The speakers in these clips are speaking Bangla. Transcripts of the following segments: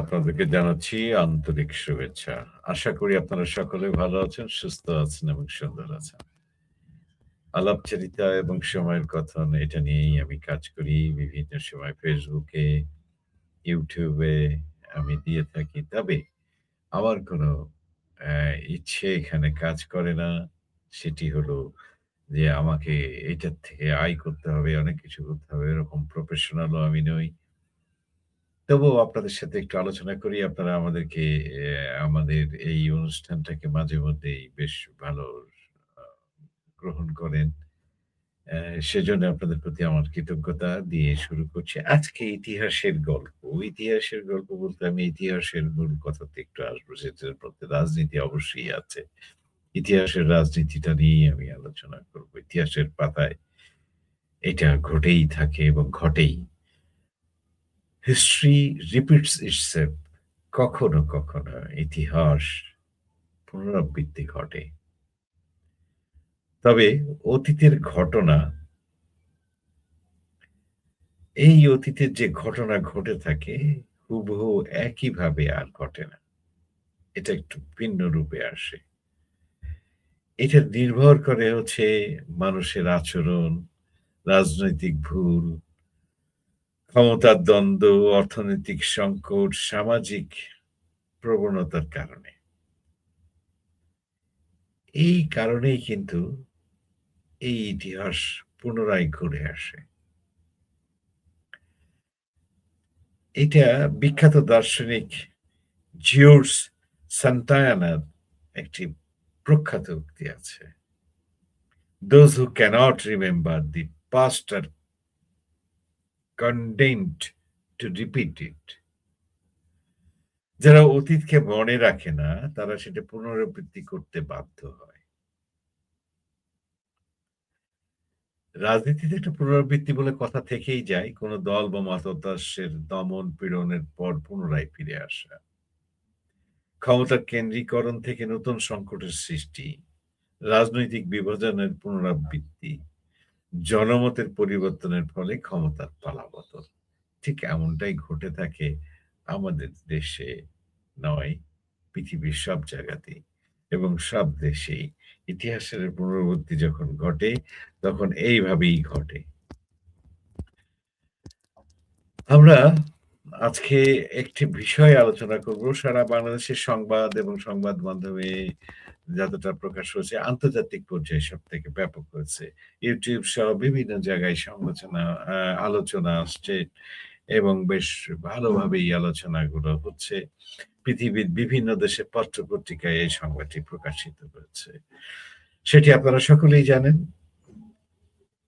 আপনাদেরকে জানাচ্ছি আন্তরিক শুভেচ্ছা। আশা করি আপনারা সকলে ভালো আছেন, সুস্থ আছেন এবং সুন্দর আছেন। আলাপচারিতা এবং সময়ের কথন এটা নিয়েই আমি কাজ করি। বিভিন্ন সময় ফেসবুকে, ইউটিউবে আমি দিয়ে থাকি। তবে আমার কোনো অ্যা ইচ্ছে এখানে কাজ করে না। সেটি হলো যে আমাকে এটার থেকে আয় করতে হবে, অনেক কিছু করতে হবে। এরকম প্রফেশনালও আমি নই। তবুও আপনাদের সাথে একটু আলোচনা করি। আপনারা আমাদেরকে আমাদের এই অনুষ্ঠানটাকে মাঝে মধ্যেই বেশ ভালো আ গ্রহণ করেন। সেজন্য আপনাদের প্রতি আমার কৃতজ্ঞতা দিয়ে শুরু করছি। আজকে ইতিহাসের গল্প। ইতিহাসের গল্প বলতে আমি ইতিহাসের মূল কথাতে একটু আসবো। সেটার মধ্যে রাজনীতি অবশ্যই আছে। ইতিহাসের রাজনীতিটা নিয়েই আমি আলোচনা করব। ইতিহাসের পাতায় এটা ঘটেই থাকে এবং ঘটেই। হিস্ট্রি রিপিটস ইটসেলফ কখনো, কখনো ইতিহাস পুনরাবৃত্তি ঘটে। তবে অতীতের ঘটনা, এই অতীতের যে ঘটনা ঘটে থাকে হুবহু একইভাবে আর ঘটে না। এটা একটু ভিন্ন রূপে আসে। এটা নির্ভর করে হচ্ছে মানুষের আচরণ, রাজনৈতিক ভুল, ক্ষমতার দ্বন্দ্ব, অর্থনৈতিক সংকট, সামাজিক প্রবণতার কারণে। এই কারণেই কিন্তু এই ইতিহাস পুনরায় ঘুরে আসে। এটা বিখ্যাত দার্শনিক জিওর্জ সান্টায়ানার একটি প্রখ্যাত উক্তি আছে। Those who cannot remember the past are condemned to repeat it. যারা অতীতকে মনে রাখে না, তারা সেটা পুনরাবৃত্তি করতে বাধ্য হয়। রাজনীতিতে একটা পুনরাবৃত্তি বলে কথা থেকেই যায়। কোন দল বা মতাদর্শের দমন পীড়নের পর পুনরায় ফিরে আসা। ক্ষমতার কেন্দ্রীকরণ থেকে নতুন সংকটের সৃষ্টি, রাজনৈতিক বিভাজনের পুনরাবৃত্তি, জনমতের পরিবর্তনের ফলে ক্ষমতার পালাবদল। ঠিক এমনটাই ঘটে থাকে আমাদের দেশে নয়, পৃথিবীর সব জায়গাতেই এবং সব দেশেই। ইতিহাসের পুনরাবৃত্তি যখন ঘটে, তখন এইভাবেই ঘটে। আমরা আজকে একটি বিষয় আলোচনা করব। সারা বাংলাদেশের সংবাদ এবং সংবাদ মাধ্যমে যতটা প্রকাশ হয়েছে, আন্তর্জাতিক পর্যায়ে সবথেকে ব্যাপক হয়েছে। YouTube সহ বিভিন্ন জায়গায় সমালোচনা আলোচনা আসছে এবং বেশ ভালোভাবেই আলোচনাগুলো হচ্ছে। পৃথিবীর বিভিন্ন দেশের পত্র-পত্রিকায় এই সংবাদটি প্রকাশিত হয়েছে। সেটি আপনারা সকলেই জানেন।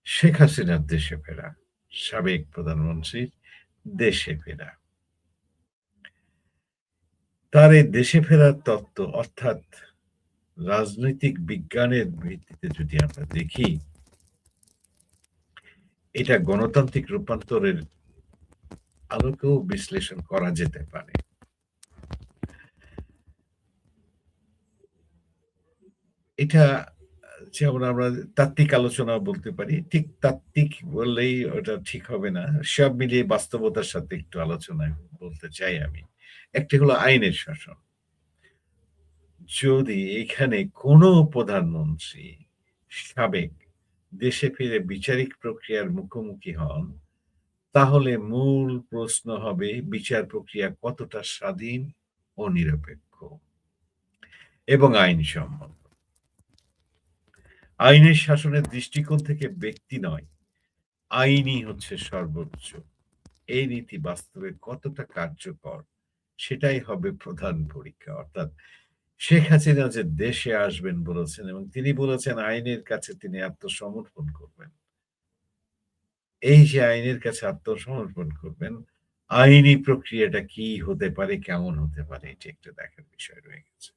শেখ হাসিনার দেশে ফেরা, সাবেক প্রধানমন্ত্রীর দেশে ফেরা। তার এই দেশে ফেরার তত্ত্ব অর্থাৎ রাজনৈতিক বিজ্ঞানের ভিত্তিতে যদি আমরা দেখি, এটা গণতান্ত্রিক রূপান্তরের আলোকেও বিশ্লেষণ করা যেতে পারে। এটা যেমন আমরা তাত্ত্বিক আলোচনা বলতে পারি। ঠিক তাত্ত্বিক বললেই ওটা ঠিক হবে না। সব মিলিয়ে বাস্তবতার সাথে একটু আলোচনায় বলতে চাই আমি। একটি হলো আইনের শাসন। যদি এখানে কোনো প্রধানমন্ত্রী সাবেক দেশে ফিরে বিচারিক প্রক্রিয়ার মুখোমুখি হন, তাহলে মূল প্রশ্ন হবে বিচার প্রক্রিয়া কতটা স্বাধীন ও নিরপেক্ষ এবং আইনসম্মত। আইনের শাসনের দৃষ্টিকোণ থেকে ব্যক্তি নয়, আইনই হচ্ছে সর্বোচ্চ। এই নীতি বাস্তবে কতটা কার্যকর সেটাই হবে প্রধান পরীক্ষা। অর্থাৎ শেখ হাসিনা যে দেশে আসবেন বলেছেন এবং তিনি বলেছেন আইনের কাছে তিনি আত্মসমর্পণ করবেন। এই যে আইনের কাছে আত্মসমর্পণ করবেন, আইনি প্রক্রিয়াটা কি হতে পারে, কেমন হতে পারে এটি একটা দেখার বিষয় রয়ে গেছে।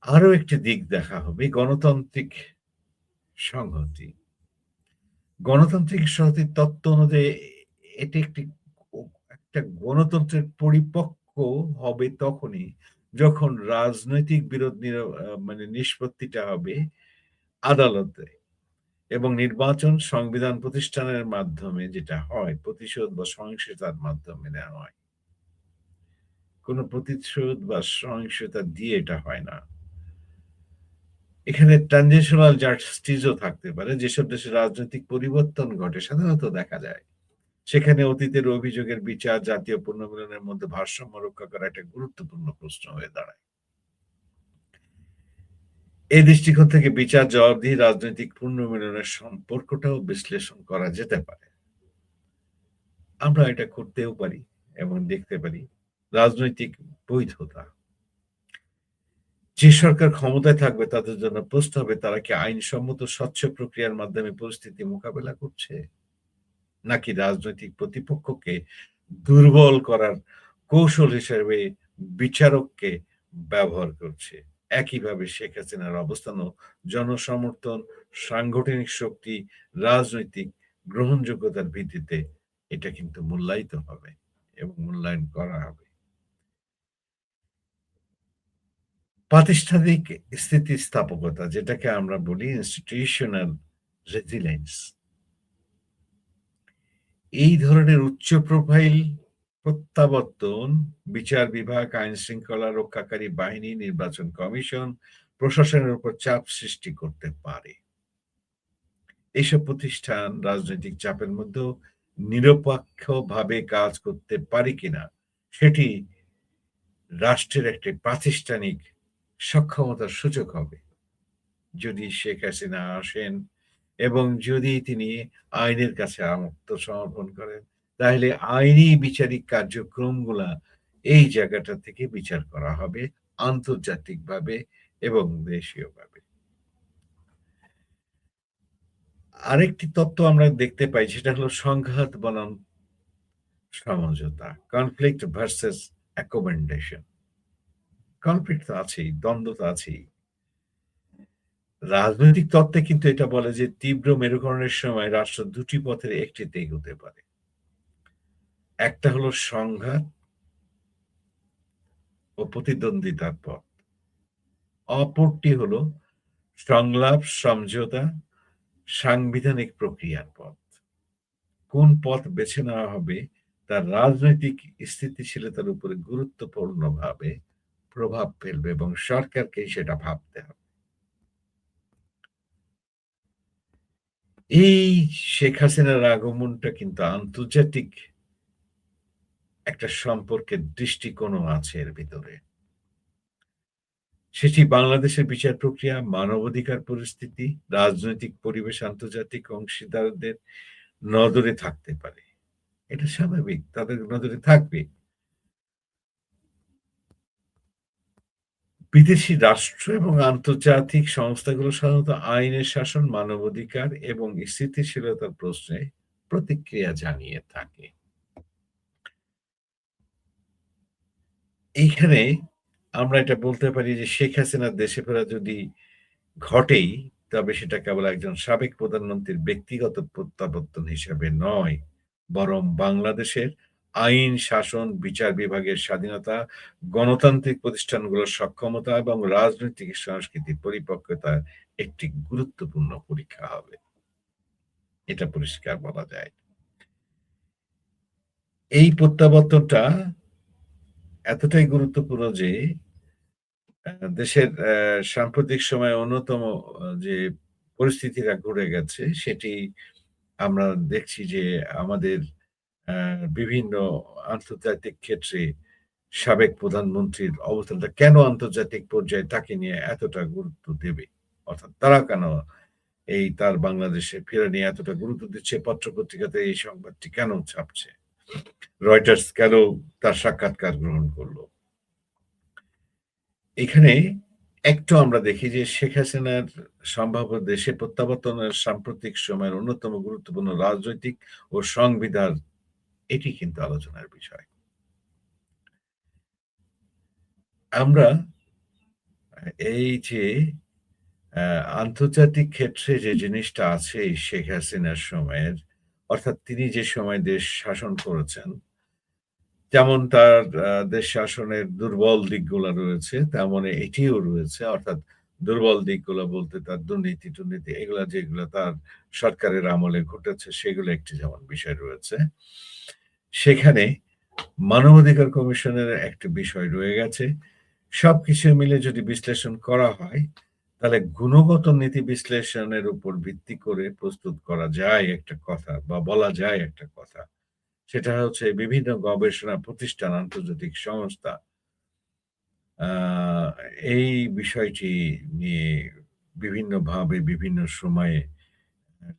আরো একটি দিক দেখা হবে গণতান্ত্রিক সংহতি। গণতান্ত্রিক সংহতির তত্ত্ব অনুযায়ী এটি একটা গণতন্ত্রের পরিপক্ক হবে তখনই যখন রাজনৈতিক বিরোধ মানে নিষ্পত্তিটা হবে আদালতে এবং নির্বাচন সংবিধান প্রতিষ্ঠানের মাধ্যমে যেটা হয় প্রতিশোধ বা সহিংসতার মাধ্যমে নেওয়া হয়। কোনো প্রতিশোধ বা সহিংসতা দিয়ে এটা হয় না। এখানে ট্রানজিশনাল জাস্টিসও থাকতে পারে। যেসব দেশে রাজনৈতিক পরিবর্তন ঘটে সাধারণত দেখা যায়। সেখানে অতীতের অভিযোগের বিচার জাতীয় পুনর্মিলনের মধ্যে ভারসাম্য রক্ষা করা একটা গুরুত্বপূর্ণ প্রশ্ন হয়ে দাঁড়ায়। এই দৃষ্টিকোণ থেকে বিচার, জবাবদিহি, রাজনৈতিক পুনর্মিলনের সম্পর্কটাও বিশ্লেষণ করা যেতে পারে। আমরা এটা করতেও পারি এবং দেখতে পারি। রাজনৈতিক বৈধতা। যে সরকার ক্ষমতায় থাকবে তাদের জন্য প্রশ্ন হবে তারা কি আইনসম্মত স্বচ্ছ প্রক্রিয়ার মাধ্যমে পরিস্থিতি মোকাবেলা করছে? নাকি রাজনৈতিক প্রতিপক্ষকে দুর্বল করার কৌশল হিসেবে বিচারককে ব্যবহার করছে? একইভাবে শেখ হাসিনার অবস্থানও জনসমর্থন, সাংগঠনিক শক্তি, রাজনৈতিক গ্রহণযোগ্যতার ভিত্তিতে এটা কিন্তু মূল্যায়িত হবে এবং মূল্যায়ন করা হবে। প্রাতিষ্ঠানিক স্থিতিস্থাপকতা যেটাকে আমরা বলি ইনস্টিটিউশনাল রেজিলিয়েন্স। এই ধরনের উচ্চ প্রোফাইল প্রত্যাবর্তন বিচার বিভাগ, আইন শৃঙ্খলা রক্ষাকারী বাহিনী, নির্বাচন কমিশন, প্রশাসনের উপর চাপ সৃষ্টি করতে পারে। এইসব প্রতিষ্ঠান রাজনৈতিক চাপের মধ্যেও নিরপেক্ষভাবে কাজ করতে পারে কিনা সেটি রাষ্ট্রের একটি প্রাতিষ্ঠানিক সক্ষমতার সূচক হবে। যদি শেখ হাসিনা আসেন এবং যদি তিনি আইনের কাছে আত্মসমর্পণ করেন, তাহলে আইনি বিচারিক কার্যক্রমগুলা এই জায়গাটা থেকে বিচার করা হবে আন্তর্জাতিকভাবে এবং দেশীয়ভাবে। আরেকটি তত্ত্ব আমরা দেখতে পাই সেটা হলো সংঘাত বনাম সমঝোতা, কনফ্লিক্ট ভার্সাস অ্যাকোমোডেশন। কনফ্লিক্ট তো আছেই, দ্বন্দ্ব তো আছেই। রাজনৈতিক তত্ত্বে কিন্তু এটা বলে যে তীব্র মেরুকরণের সময় রাষ্ট্র দুটি পথের একটিতে এগোতে পারে। একটা হলো সংঘাত ও প্রতিদ্বন্দ্বিতার পথ। অপরটি হলো সংলাপ, সমঝোতা, সাংবিধানিক প্রক্রিয়ার পথ। কোন পথ বেছে নেওয়া হবে তার রাজনৈতিক স্থিতিশীলতার উপরে গুরুত্বপূর্ণভাবে প্রভাব ফেলবে এবং সরকারকেই সেটা ভাবতে হবে। এই শেখ হাসিনার আগমনটা কিন্তু আন্তর্জাতিক একটা সম্পর্কের দৃষ্টিকোণও আছে এর ভিতরে। সেটি বাংলাদেশের বিচার প্রক্রিয়া, মানবাধিকার পরিস্থিতি, রাজনৈতিক পরিবেশ, আন্তর্জাতিক অংশীদারদের নজরে থাকতে পারে। এটা স্বাভাবিক, তাদের নজরে থাকবে। বিদেশি রাষ্ট্র এবং আন্তর্জাতিক সংস্থাগুলো সাধারণত আইনের শাসন, মানবাধিকার এবং স্থিতিশীলতার প্রশ্নে প্রতিক্রিয়া জানিয়ে থাকে। এইখানে আমরা এটা বলতে পারি যে শেখ হাসিনার দেশে ফেরা যদি ঘটেই, তবে সেটা কেবল একজন সাবেক প্রধানমন্ত্রীর ব্যক্তিগত প্রত্যাবর্তন হিসেবে নয়, বরং বাংলাদেশের আইন শাসন, বিচার বিভাগের স্বাধীনতা, গণতান্ত্রিক প্রতিষ্ঠানগুলোর সক্ষমতা এবং রাজনৈতিক সংস্কৃতির পরিপক্কতার একটি গুরুত্বপূর্ণ পরীক্ষা হবে। এটা পরিষ্কার বলা যায়। এই প্রত্যাবর্তনটা এতটাই গুরুত্বপূর্ণ যে দেশের সাম্প্রতিক সময়ে অন্যতম যে পরিস্থিতিটা ঘটে গেছে সেটি আমরা দেখছি যে আমাদের আ বিভিন্ন আন্তর্জাতিক ক্ষেত্রে সাবেক প্রধানমন্ত্রীর অবস্থানটা কেন আন্তর্জাতিক পর্যায়ে তাকে নিয়ে এতটা গুরুত্ব দেবে? অর্থাৎ তারা কেন এই তার বাংলাদেশে ফেরা নিয়ে এতটা গুরুত্ব দিচ্ছে? পত্র-পত্রিকাতে এই সংবাদটি কেন ছাপছে? রয়টার্স কেন তার সাক্ষাৎকার গ্রহণ করল? এখানে একটু আমরা দেখি যে শেখ হাসিনার সম্ভাব্য দেশে প্রত্যাবর্তনের সাম্প্রতিক সময়ের অন্যতম গুরুত্বপূর্ণ রাজনৈতিক ও সংবিধান এটি কিন্তু আলোচনার বিষয়। আমরা এই যে আ আন্তর্জাতিক ক্ষেত্রে যে জিনিসটা আছে এই শেখ হাসিনার সময়ের, অর্থাৎ তিনি যে সময় দেশ শাসন করেছেন, যেমন তার দেশ শাসনের দুর্বল দিকগুলা রয়েছে, তেমনি এটিও রয়েছে। অর্থাৎ দুর্বল দিকগুলা বলতে তার দুর্নীতি-টুর্নীতি এগুলা যেগুলা তার সরকারের আমলে ঘটেছে সেগুলো একটি যেমন বিষয় রয়েছে। সেখানে মানবাধিকার কমিশনের একটা বিষয় রয়ে গেছে। সবকিছু মিলে যদি বিশ্লেষণ করা হয়, তাহলে গুণগত নীতি বিশ্লেষণের উপর ভিত্তি করে প্রস্তুত করা যায় একটা কথা বা বলা যায় একটা কথা। সেটা হচ্ছে বিভিন্ন গবেষণা প্রতিষ্ঠান, আন্তর্জাতিক সংস্থা আ এই বিষয়টি নিয়ে বিভিন্নভাবে বিভিন্ন সময়ে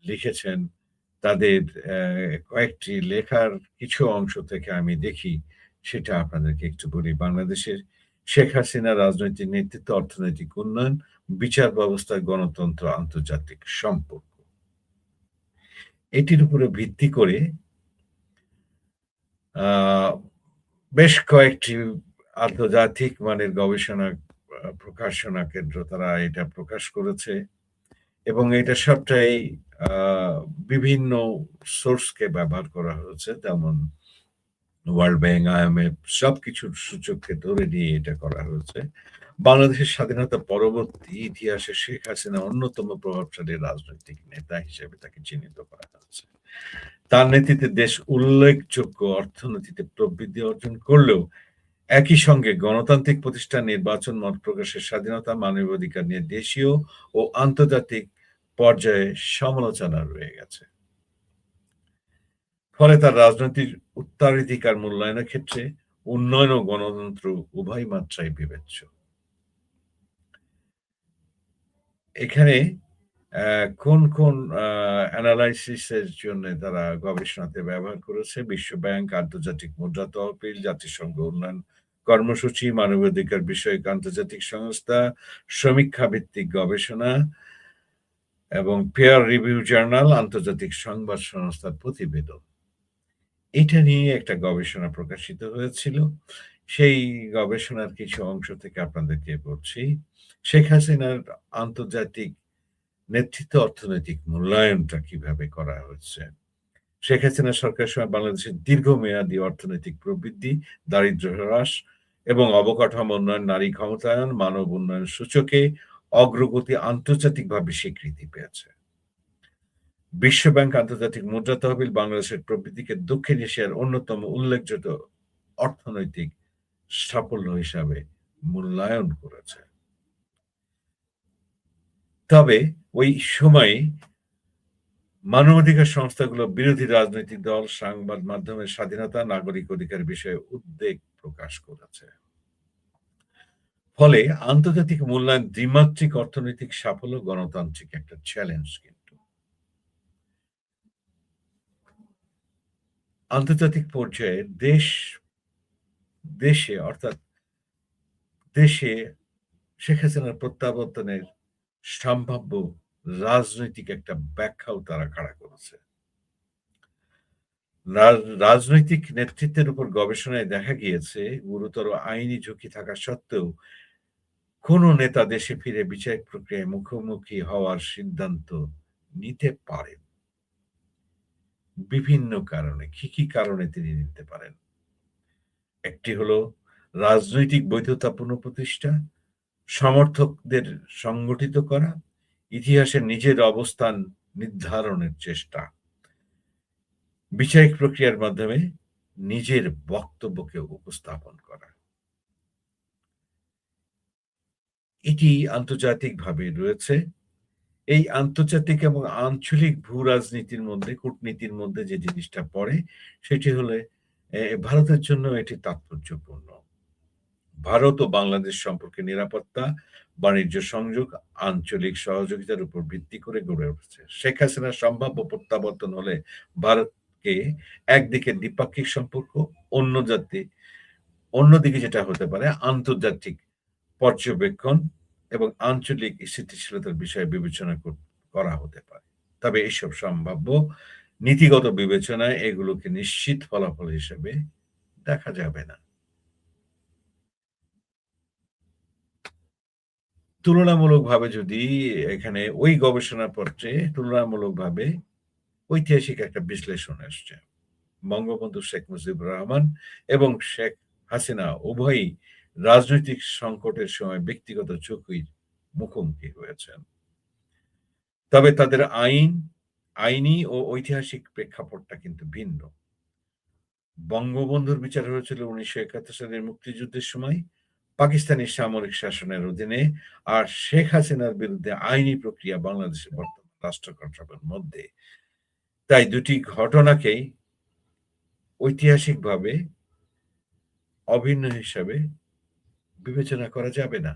লিখেছেন। তাদের কয়েকটি লেখার কিছু অংশ থেকে আমি দেখি, সেটা আপনাদেরকে একটু বলি। বাংলাদেশের শেখ হাসিনা রাজনৈতিক নেতৃত্ব, অর্থনৈতিক উন্নয়ন, বিচার ব্যবস্থা, গণতন্ত্র, আন্তর্জাতিক সম্পর্ক। এটির উপরে ভিত্তি করে আ বেশ কয়েকটি আন্তর্জাতিক মানের গবেষণা প্রকাশনা কেন্দ্র তারা এটা প্রকাশ করেছে এবং এটা সবটাই আ বিভিন্ন সোর্সকে ব্যবহার করা হয়েছে। যেমন ওয়ার্ল্ড ব্যাংক, IMF সবকিছুর সূচককে ধরে নিয়ে এটা করা হয়েছে। বাংলাদেশের স্বাধীনতা পরবর্তী ইতিহাসে শেখ হাসিনা অন্যতম প্রভাবশালী রাজনৈতিক নেতা হিসেবে তাকে চিহ্নিত করা হয়েছে। তার নেতৃত্বে দেশ উল্লেখযোগ্য অর্থনীতিতে প্রবৃদ্ধি অর্জন করলেও একই সঙ্গে গণতান্ত্রিক প্রতিষ্ঠান, নির্বাচন, মত প্রকাশের স্বাধীনতা, মানবাধিকার নিয়ে দেশীয় ও আন্তর্জাতিক পর্যায়ে সমালোচনা রয়ে গেছে। ফলে তার রাজনৈতিক উত্তরাধিকার মূল্যায়নের ক্ষেত্রে উন্নয়ন ও গণতন্ত্র উভয় মাত্রাই বিবেচ্য। এখানে কোন এনালাইসিস এর জন্যে তারা গবেষণাতে ব্যবহার করেছে? বিশ্বব্যাংক, আন্তর্জাতিক মুদ্রা তহবিল, জাতিসংঘ উন্নয়ন কর্মসূচি, মানবাধিকার বিষয়ক আন্তর্জাতিক সংস্থা, সমীক্ষা ভিত্তিক গবেষণা এবং পিয়ার রিভিউ জার্নাল, আন্তর্জাতিক সংবাদ সংস্থার প্রতিবেদন। এটা নিয়ে একটা গবেষণা প্রকাশিত হয়েছিল। সেই গবেষণার কিছু অংশ থেকে আপনাদেরকে বলছি। শেখ হাসিনার আন্তর্জাতিক নেতৃত্ব, অর্থনৈতিক মূল্যায়নটা কিভাবে করা হচ্ছে? শেখ হাসিনা সরকারের সময় বাংলাদেশের দীর্ঘমেয়াদী অর্থনৈতিক প্রবৃদ্ধি, দারিদ্র্য হ্রাস এবং অবকাঠামো উন্নয়ন, নারী ক্ষমতায়ন, মানব উন্নয়ন সূচকে অগ্রগতি আন্তর্জাতিকভাবে স্বীকৃতি পেয়েছে। বিশ্বব্যাংক, আন্তর্জাতিক মুদ্রা তহবিল বাংলাদেশের প্রবৃদ্ধিকে দক্ষিণ এশিয়ার অন্যতম উল্লেখযোগ্য অর্থনৈতিক সাফল্য হিসাবে মূল্যায়ন করেছে। তবে ওই সময়ে মানবাধিকার সংস্থাগুলো বিরোধী রাজনৈতিক দল, সংবাদ মাধ্যমের স্বাধীনতা, নাগরিক অধিকার বিষয়ে উদ্বেগ প্রকাশ করেছে। ফলে আন্তর্জাতিক মূল্যায়ন দ্বিমাত্রিক অর্থনৈতিক সাফল্য, গণতান্ত্রিক একটা চ্যালেঞ্জ কিন্তু। আন্তর্জাতিক পর্যায়ে দেশে অর্থাৎ দেশে শেখ হাসিনার প্রত্যাবর্তনের সম্ভাব্য রাজনৈতিক একটা ব্যাখ্যাও তারা খাড়া করেছে। রাজনৈতিক নেতৃত্বের উপর গবেষণায় দেখা গিয়েছে, গুরুতর আইনি ঝুঁকি থাকা সত্ত্বেও কোন নেতা দেশে ফিরে বিচারিক প্রক্রিয়ায় মুখোমুখি হওয়ার সিদ্ধান্ত নিতে পারেন। বিভিন্ন কারণে। কি কারণে তিনি নিতে পারেন? একটি হলো রাজনৈতিক বৈধতা পুনঃপ্রতিষ্ঠা, সমর্থকদের সংগঠিত করা, ইতিহাসে নিজের অবস্থান নির্ধারণের চেষ্টা, বিচারিক প্রক্রিয়ার মাধ্যমে নিজের বক্তব্যকে উপস্থাপন করা। এটি আন্তর্জাতিকভাবে রয়েছে। এই আন্তর্জাতিক এবং আঞ্চলিক ভূ-রাজনীতির মধ্যে, কূটনীতির মধ্যে যে জিনিসটা পড়ে, সেটি হলে ভারতের জন্য এটি তাৎপর্যপূর্ণ। ভারত ও বাংলাদেশ সম্পর্কে নিরাপত্তা, বাণিজ্য সংযোগ, আঞ্চলিক সহযোগিতার উপর ভিত্তি করে গড়ে উঠেছে। শেখ হাসিনার সম্ভাব্য প্রত্যাবর্তন হলে ভারতকে একদিকে দ্বিপাক্ষিক সম্পর্ক, অন্য জাতি অন্যদিকে যেটা হতে পারে আন্তর্জাতিক পর্যবেক্ষণ এবং আঞ্চলিক স্থিতিশীলতার বিষয়ে বিবেচনা করা হতে পারে। তবে এসব সম্ভাব্য নীতিগত বিবেচনায় এগুলোকে নিশ্চিত ফলাফল হিসেবে দেখা যাবে না। তুলনামূলকভাবে যদি এখানে ওই গবেষণাপত্রে তুলনামূলকভাবে ঐতিহাসিক একটা বিশ্লেষণ আসছে। বঙ্গবন্ধু শেখ মুজিবুর রহমান এবং শেখ হাসিনা উভয়ই রাজনৈতিক সংকটের সময় ব্যক্তিগত ঝুঁকির মুখোমুখি হয়েছেন। তবে তাদের আইনি ও ঐতিহাসিক প্রেক্ষাপটটা কিন্তু ভিন্ন। বঙ্গবন্ধুর বিচার হয়েছিল ১৯৭১ সালের মুক্তিযুদ্ধের সময় পাকিস্তানি সামরিক শাসনের অধীনে। আর শেখ হাসিনার বিরুদ্ধে আইনি প্রক্রিয়া বাংলাদেশের বর্তমান রাষ্ট্র কাঠামোর মধ্যে। তাই দুটি ঘটনাকেই ঐতিহাসিকভাবে অভিন্ন হিসাবে বিবেচনা করা যাবে না,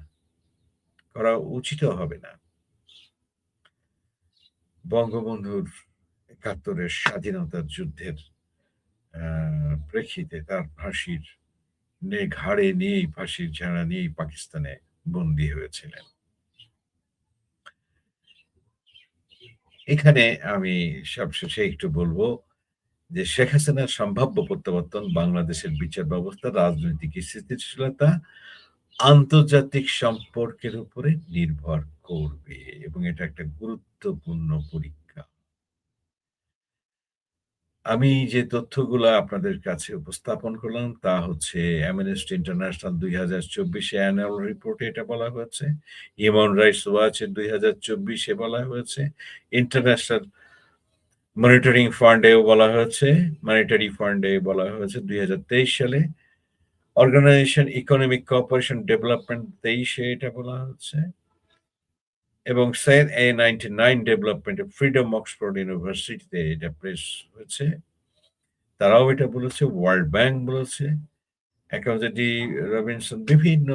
করা উচিতও হবে না। বঙ্গবন্ধুর ৭১-এর স্বাধীনতার যুদ্ধের প্রেক্ষিতে তার ফাঁসির ঘাড়ে নিয়েই ফাঁসির ঝাড়া নিয়েই পাকিস্তানে বন্দী হয়েছিলেন। এখানে আমি সবশেষে একটু বলবো যে শেখ হাসিনার সম্ভাব্য প্রত্যাবর্তন বাংলাদেশের বিচার ব্যবস্থা, রাজনৈতিক স্থিতিশীলতা, আন্তর্জাতিক সম্পর্কের উপরে নির্ভর করবে এবং এটা একটা গুরুত্বপূর্ণ পরীক্ষা। আমি যে তথ্যগুলা আপনাদের কাছে উপস্থাপন করলাম তা হচ্ছে অ্যামনেস্টি ইন্টারন্যাশনাল ২০২৪ অ্যানুয়াল রিপোর্টে এটা বলা হয়েছে। হিউম্যান রাইটস ওয়াচের ২০২৪ এ বলা হয়েছে। ইন্টারন্যাশনাল মনিটরিং ফান্ডেও বলা হয়েছে, মনিটারি ফান্ডে বলা হয়েছে ২০২৩ সালে। অর্গানাইজেশন ইকোনমিক কোঅপারেশন ডেভেলপমেন্ট ২৩ এ এটা বলা হচ্ছে। এবং Sen A99 development freedom Oxford ইউনিভার্সিটিতে এটা প্রেস হয়েছে। তারাও এটা বলেছে, ওয়ার্ল্ড ব্যাংক বলেছে, অ্যাকাউন্টেন্টি রবিনসন, বিভিন্ন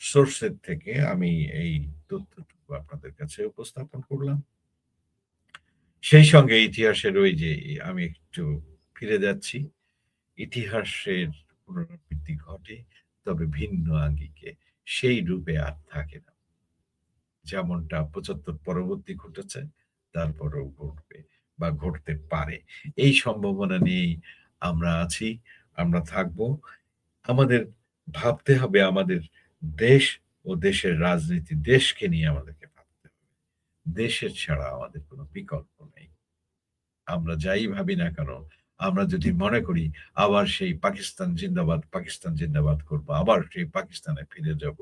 সোর্সের থেকে আমি এই তথ্যটুকু আপনাদের কাছে উপস্থাপন করলাম। সেই সঙ্গে ইতিহাসের ওই যে আমি একটু ফিরে যাচ্ছি, ইতিহাসের পুনরাবৃত্তি ঘটে তবে ভিন্ন আঙ্গিকে, সেই রূপে আর থাকে না। যেমনটা ৭৫ পরবর্তী ঘটেছে তারপরেও ঘটবে বা ঘটতে পারে। এই সম্ভাবনা নিয়েই আমরা আছি, আমরা থাকব। আমাদের ভাবতে হবে আমাদের দেশ ও দেশের রাজনীতি, দেশকে নিয়ে আমাদেরকে ভাবতে হবে। দেশের ছাড়া আমাদের কোনো বিকল্প নেই। আমরা যাই ভাবি না কেন, আমরা যদি মনে করি আবার সেই পাকিস্তান জিন্দাবাদ, পাকিস্তান জিন্দাবাদ করব, আবার সেই পাকিস্তানে ফিরে যাব,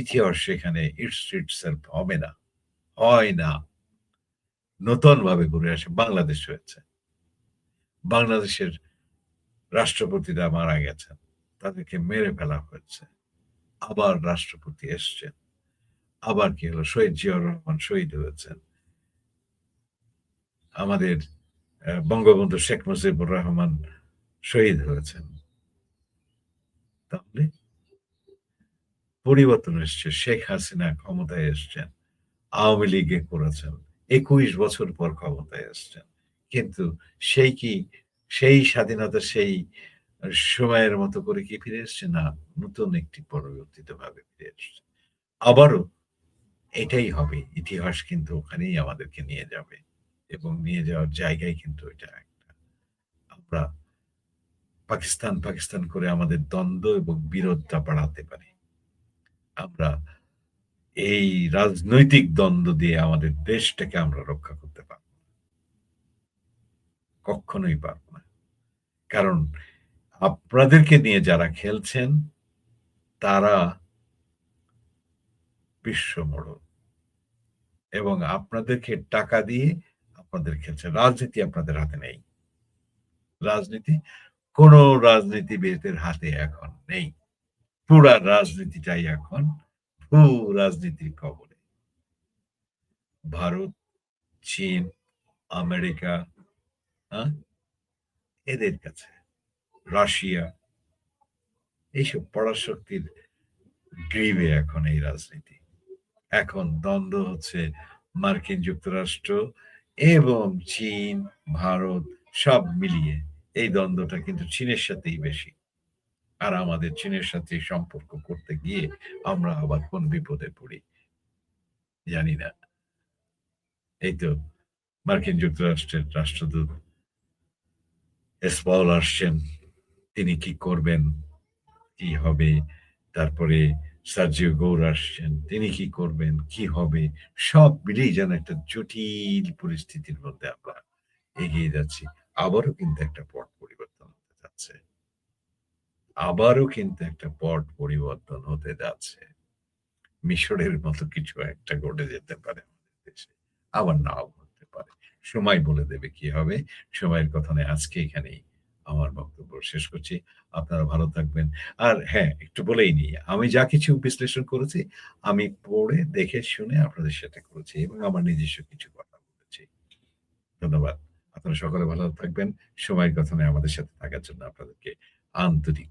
ইতিহাস সেখানে ইটসেলফ হবে না, হয় না। নতুনভাবে ঘুরে আসে বাংলাদেশ হয়েছে। বাংলাদেশের রাষ্ট্রপতিরা মারা গেছেন, তাদেরকে মেরে ফেলা হয়েছে। আবার রাষ্ট্রপতি এসছেন। আবার কি হলো? শহীদ জিয়াউর রহমান শহীদ হয়েছেন। আমাদের বঙ্গবন্ধু শেখ মুজিবুর রহমান শহীদ হয়েছেন। তাহলে পরিবর্তন এসছে। শেখ হাসিনা ক্ষমতায় এসছেন। আওয়ামী লীগে করেছেন। ২১ বছর পর ক্ষমতায় এসছেন। কিন্তু সেই কি সেই স্বাধীনতা সেই সময়ের মতো করে কি ফিরে এসছে? না, নতুন একটি পরিবর্তিতভাবে ফিরে এসছে। আবারও এটাই হবে। ইতিহাস কিন্তু ওখানেই আমাদেরকে নিয়ে যাবে এবং নিয়ে যাওয়ার জায়গায় কিন্তু এটা একটা। আমরা পাকিস্তান, পাকিস্তান করে আমাদের দ্বন্দ্ব এবং বিরোধটা বাড়াতে পারি। আমরা এই রাজনৈতিক দ্বন্দ্ব দিয়ে আমাদের দেশটাকে আমরা রক্ষা করতে পারব না। কক্ষনোই পারব না। কারণ আপনাদেরকে নিয়ে যারা খেলছেন তারা বিশ্বমোড়ল এবং আপনাদেরকে টাকা দিয়ে আপনাদের খেলছে। রাজনীতি আপনাদের হাতে নেই। রাজনীতি কোন রাজনীতিবিদের হাতে এখন নেই। পুরা রাজনীতিটাই এখন রাজনীতির কবলে। ভারত, চীন, আমেরিকা, হ্যাঁ? এদের কাছে। রাশিয়া, এইসব পরাশক্তির গ্রীবে এখন এই রাজনীতি। এখন দ্বন্দ্ব হচ্ছে মার্কিন যুক্তরাষ্ট্র এবং চীন, ভারত সব মিলিয়ে। এই দ্বন্দ্বটা কিন্তু চীনের সাথেই বেশি। আর আমাদের চীনের সাথে সম্পর্ক করতে গিয়ে আমরা আবার কোন বিপদে পড়ি জানি না। এই তো মার্কিন যুক্তরাষ্ট্রের রাষ্ট্রদূত এসপাউল আসছেন। তিনি কি করবেন? কি হবে? তারপরে সার্জিও গৌর আসছেন। তিনি কি করবেন? কি হবে? সব মিলিয়ে যেন একটা জটিল পরিস্থিতির মধ্যে আমরা এগিয়ে যাচ্ছি। আবারও কিন্তু একটা পট পরিবর্তন হতে যাচ্ছে। আবারও কিন্তু একটা পট পরিবর্তন হতে যাচ্ছে। মিশরের মতো কিছু একটা ঘটে যেতে পারে আমাদের দেশে। আবার নাও ঘটতে পারে। সময় বলে দেবে কি হবে। সময়ের কথা নয়, আজকে এখানেই আমার বক্তব্য শেষ করছি। আপনারা ভালো থাকবেন। আর হ্যাঁ, একটু বলেই নিই, আমি যা কিছু বিশ্লেষণ করেছি, আমি পড়ে দেখে শুনে আপনাদের সাথে করেছি এবং আমার নিজস্ব কিছু কথা বলেছি। ধন্যবাদ। আপনারা সকলে ভালো থাকবেন। সময়ের কথা আমাদের সাথে থাকার জন্য আপনাদেরকে আন্তরিক